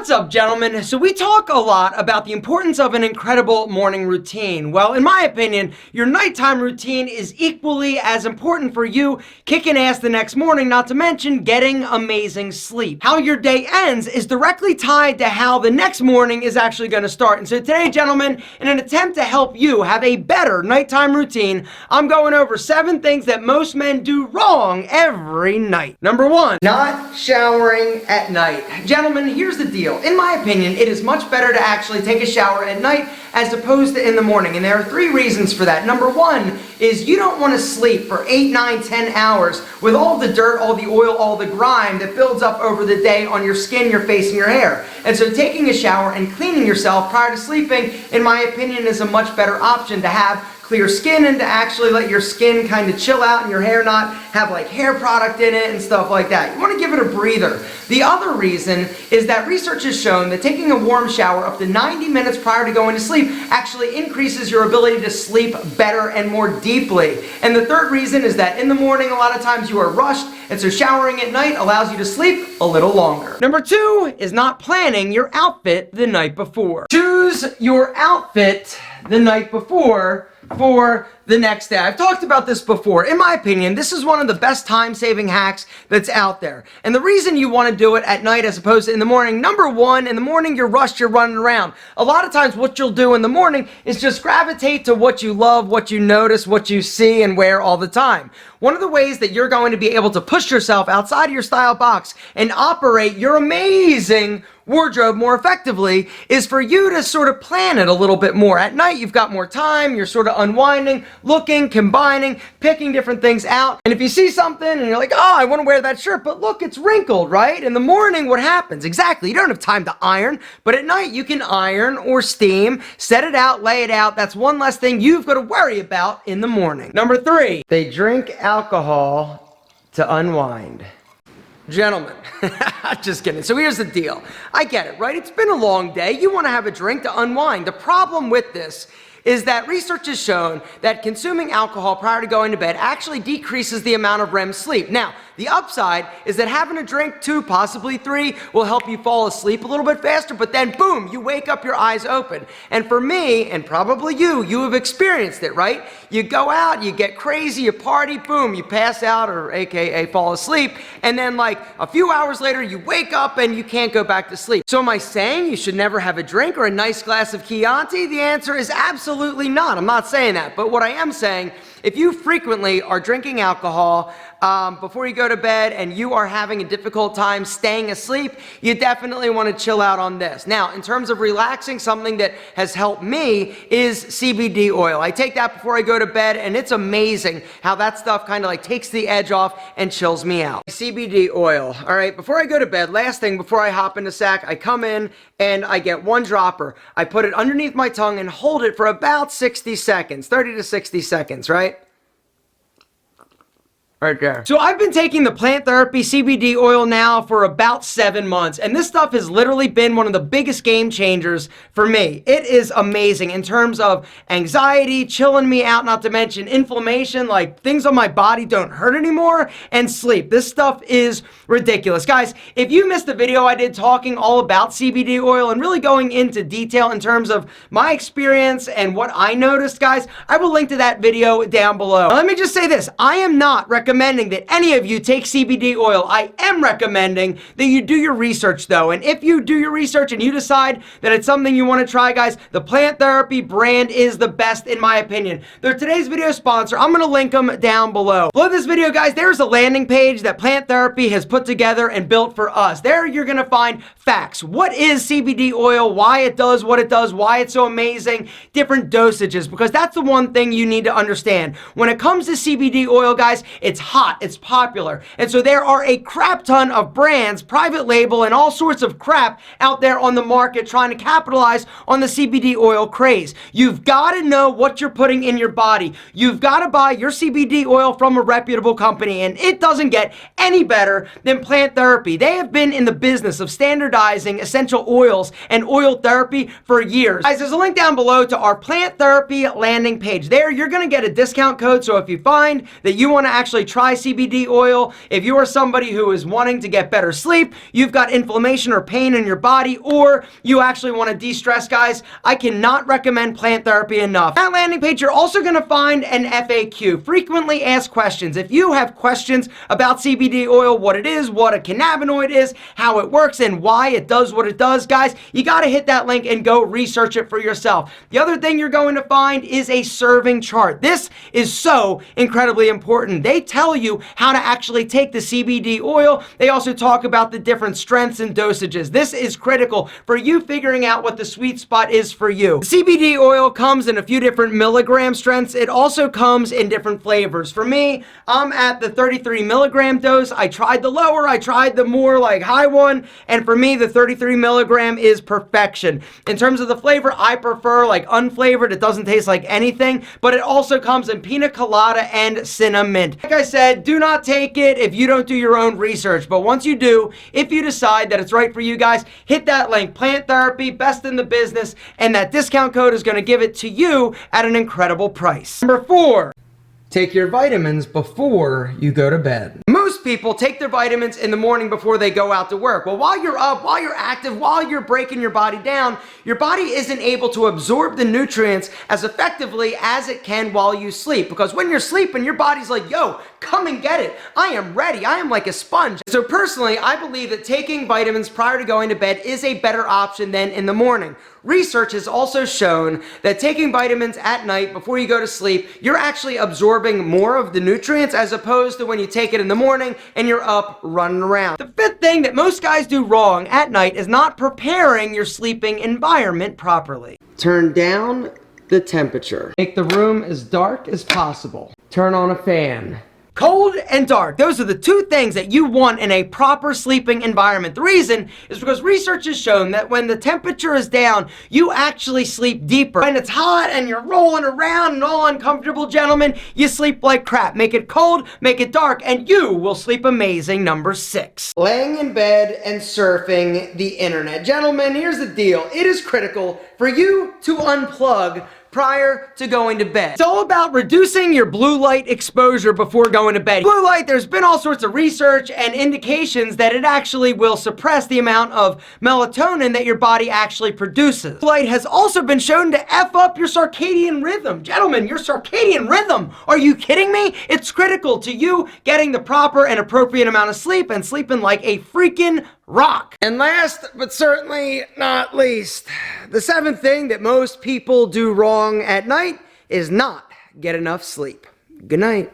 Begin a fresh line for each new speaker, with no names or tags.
What's up, gentlemen? So we talk a lot about the importance of an incredible morning routine. Well, in my opinion, your nighttime routine is equally as important for you kicking ass the next morning, not to mention getting amazing sleep. How your day ends is directly tied to how the next morning is actually going to start. And so today, gentlemen, in an attempt to help you have a better nighttime routine, I'm going over 7 things that most men do wrong every night. Number 1, not showering at night. Gentlemen, here's the deal. In my opinion, it is much better to actually take a shower at night as opposed to in the morning. And there are 3 reasons for that. Number 1 is you don't want to sleep for 8, 9, 10 hours with all the dirt, all the oil, all the grime that builds up over the day on your skin, your face, and your hair. And so taking a shower and cleaning yourself prior to sleeping, in my opinion, is a much better option to have clear skin and to actually let your skin kind of chill out and your hair not have like hair product in it and stuff like that. You want to give it a breather. The other reason is that research has shown that taking a warm shower up to 90 minutes prior to going to sleep actually increases your ability to sleep better and more deeply. And the third reason is that in the morning a lot of times you are rushed, and so showering at night allows you to sleep a little longer. Number 2 is not planning your outfit the night before. Choose your outfit the night before for the next day. I've talked about this before. In my opinion, this is one of the best time-saving hacks that's out there. And the reason you want to do it at night as opposed to in the morning, number 1, in the morning you're rushed, you're running around. A lot of times what you'll do in the morning is just gravitate to what you love, what you notice, what you see and wear all the time. One of the ways that you're going to be able to push yourself outside of your style box and operate your amazing wardrobe more effectively is for you to sort of plan it a little bit more. At night, you've got more time, you're sort of unwinding, looking, combining, picking different things out. And if you see something and you're like, oh, I want to wear that shirt, but look, it's wrinkled, right? In the morning, what happens? Exactly, you don't have time to iron, but at night, you can iron or steam, set it out, lay it out. That's one less thing you've got to worry about in the morning. Number 3, they drink alcohol to unwind. Gentlemen, just kidding. So here's the deal. I get it, right? It's been a long day. You want to have a drink to unwind. The problem with this is that research has shown that consuming alcohol prior to going to bed actually decreases the amount of REM sleep. Now, the upside is that having a drink, 2, possibly 3, will help you fall asleep a little bit faster, but then boom, you wake up, your eyes open. And for me, and probably you have experienced it, right? You go out, you get crazy, you party, boom, you pass out, or AKA fall asleep, and then like a few hours later, you wake up and you can't go back to sleep. So am I saying you should never have a drink or a nice glass of Chianti? The answer is absolutely not. I'm not saying that, but what I am saying, if you frequently are drinking alcohol before you go to bed and you are having a difficult time staying asleep, you definitely want to chill out on this. Now, in terms of relaxing, something that has helped me is CBD oil. I take that before I go to bed, and it's amazing how that stuff kind of like takes the edge off and chills me out. CBD oil. All right, before I go to bed, last thing before I hop in the sack, I come in and I get 1 dropper. I put it underneath my tongue and hold it for about 60 seconds, 30 to 60 seconds, right? Right there. So I've been taking the plant therapy CBD oil now for about 7 months, and this stuff has literally been one of the biggest game changers for me. It is amazing in terms of anxiety, chilling me out, not to mention inflammation, like things on my body don't hurt anymore, and sleep. This stuff is ridiculous. Guys, if you missed the video I did talking all about CBD oil and really going into detail in terms of my experience and what I noticed, guys, I will link to that video down below. Now, let me just say this. I am not recommending that any of you take CBD oil. I am recommending that you do your research though. And if you do your research and you decide that it's something you want to try, guys, the Plant Therapy brand is the best in my opinion. They're today's video sponsor. I'm going to link them down below. Below this video, guys, there's a landing page that Plant Therapy has put together and built for us. There you're going to find facts. What is CBD oil? Why it does what it does? Why it's so amazing? Different dosages, because that's the one thing you need to understand. When it comes to CBD oil, guys, it's hot, it's popular, and so there are a crap ton of brands, private label, and all sorts of crap out there on the market trying to capitalize on the CBD oil craze. You've got to know what you're putting in your body. You've got to buy your CBD oil from a reputable company, and it doesn't get any better than Plant Therapy. They have been in the business of standardizing essential oils and oil therapy for years. Guys, there's a link down below to our Plant Therapy landing page. There, you're going to get a discount code, so if you find that you want to actually actually try CBD oil, if you are somebody who is wanting to get better sleep, you've got inflammation or pain in your body, or you actually want to de-stress, guys, I cannot recommend plant therapy enough. At landing page, you're also going to find an FAQ, frequently asked questions. If you have questions about CBD oil, what it is, what a cannabinoid is, how it works, and why it does what it does, guys, you got to hit that link and go research it for yourself. The other thing you're going to find is a serving chart. This is so incredibly important. They tell you how to actually take the CBD oil. They also talk about the different strengths and dosages. This is critical for you figuring out what the sweet spot is for you. The CBD oil comes in a few different milligram strengths. It also comes in different flavors. For me, I'm at the 33 milligram dose. I tried the lower, I tried the more like high one, and for me, the 33 milligram is perfection. In terms of the flavor, I prefer like unflavored. It doesn't taste like anything, but it also comes in pina colada and cinnamon. Like I said, do not take it if you don't do your own research, but once you do, if you decide that it's right for you guys, hit that link, Plant Therapy, best in the business, and that discount code is going to give it to you at an incredible price. Number 4. Take your vitamins before you go to bed. Most people take their vitamins in the morning before they go out to work. Well, while you're up, while you're active, while you're breaking your body down, your body isn't able to absorb the nutrients as effectively as it can while you sleep. Because when you're sleeping, your body's like, yo, come and get it. I am ready. I am like a sponge. So personally, I believe that taking vitamins prior to going to bed is a better option than in the morning. Research has also shown that taking vitamins at night before you go to sleep, you're actually absorbing more of the nutrients as opposed to when you take it in the morning and you're up running around. The 5th thing that most guys do wrong at night is not preparing your sleeping environment properly. Turn down the temperature. Make the room as dark as possible. Turn on a fan. Cold and dark, those are the 2 things that you want in a proper sleeping environment. The reason is because research has shown that when the temperature is down, you actually sleep deeper. When it's hot and you're rolling around and all uncomfortable, gentlemen, you sleep like crap. Make it cold, make it dark, and you will sleep amazing. Number 6. Laying in bed and surfing the internet. Gentlemen, here's the deal. It is critical for you to unplug prior to going to bed. It's all about reducing your blue light exposure before going to bed. Blue light, there's been all sorts of research and indications that it actually will suppress the amount of melatonin that your body actually produces. Blue light has also been shown to F up your circadian rhythm. Gentlemen, your circadian rhythm, are you kidding me? It's critical to you getting the proper and appropriate amount of sleep and sleeping like a freaking rock. And last, but certainly not least, the 7th thing that most people do wrong at night is not get enough sleep. Good night.